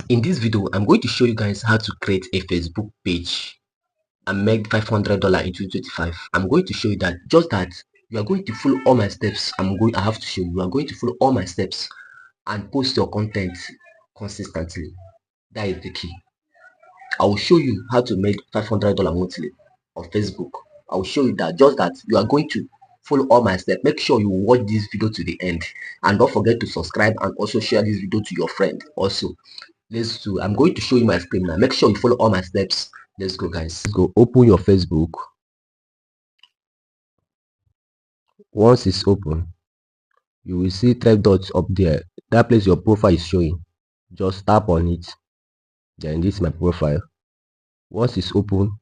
In this video, I'm going to show you guys how to create a Facebook page and make $500 in 2025. I'm going to show you that, just that you are going to follow all my steps. I have to show you. You are going to follow all my steps and post your content consistently. That is the key. I will show you how to make $500 monthly on Facebook. I will show you that, just that you are going to follow all my steps. Make sure you watch this video to the end, and don't forget to subscribe and also share this video to your friend also. Let's do. I'm going to show you my screen now. Make sure you follow all my steps. Let's go, guys. Let's go. Open your Facebook. Once it's open, you will see 3 dots up there. That place your profile is showing. Just tap on it. Then this is my profile. Once it's open,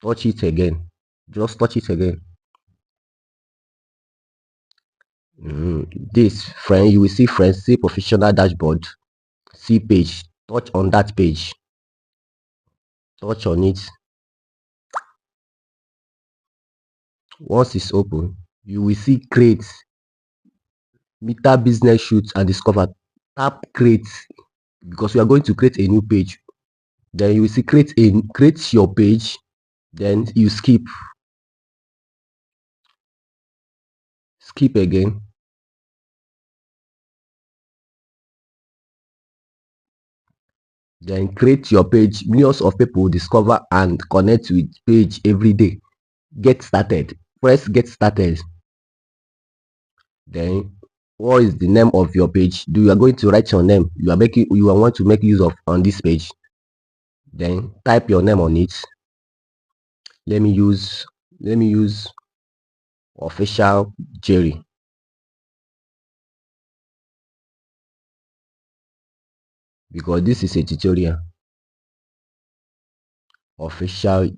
touch it again. Just touch it again. This friend, you will see friends, see professional dashboard, see page. Touch on that page. Touch on it. Once it's open, you will see create, Meta business shoots and discover. Tap create, because we are going to create a new page. Then you will see create your page. Then you skip again. Then create your page. Millions of people discover and connect with page every day. Get started. Press get started. Then what is the name of your page? You are going to write your name you want to make use of on this page. Then type your name on it. Let me use Official Jerry. Because this is a tutorial. Official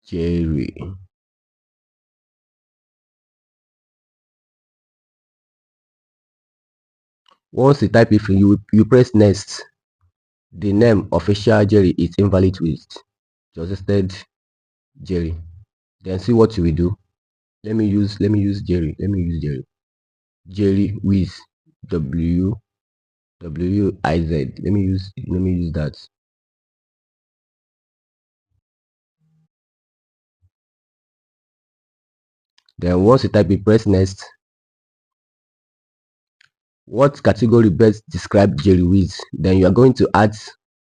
Jerry. Once you type it, you press next. The name Official Jerry is invalid with suggested Jerry. Then see what you will do. Let me use Jerry. Jerry with WIZ. Let me use that. Then once you type it, press next. What category best describe Jerry with? Then you are going to add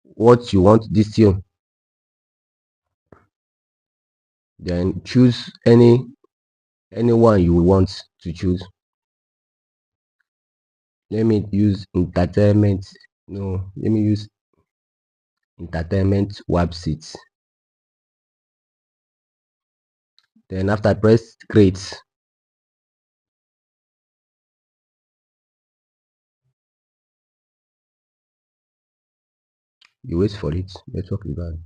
what you want this year. Then choose anyone you want to choose. Let me use entertainment. No, let me use entertainment websites. Then after, press create. You wait for it. Network is bad.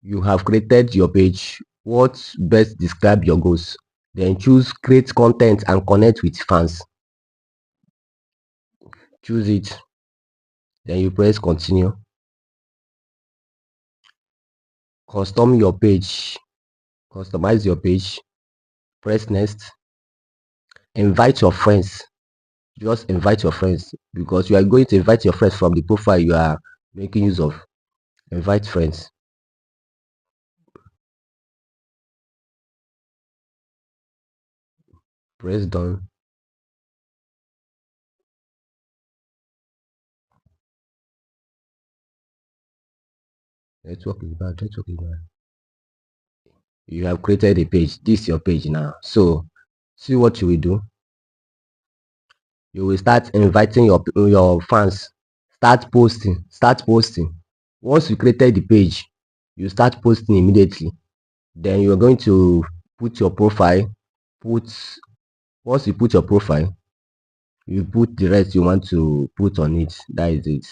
You have created your page. What best describe your goals? Then choose create content and connect with fans. Choose it. Then you press continue. Customize your page. Press next. Invite your friends. Just invite your friends, because you are going to invite your friends from the profile you are making use of. Invite friends. Press done. Network is bad. You have created a page. This is your page now. So see what you will do. You will start inviting your fans. Start posting. Once you created the page, you start posting immediately. Then you are going to put your profile. Once you put your profile, you put the rest you want to put on it. That is it.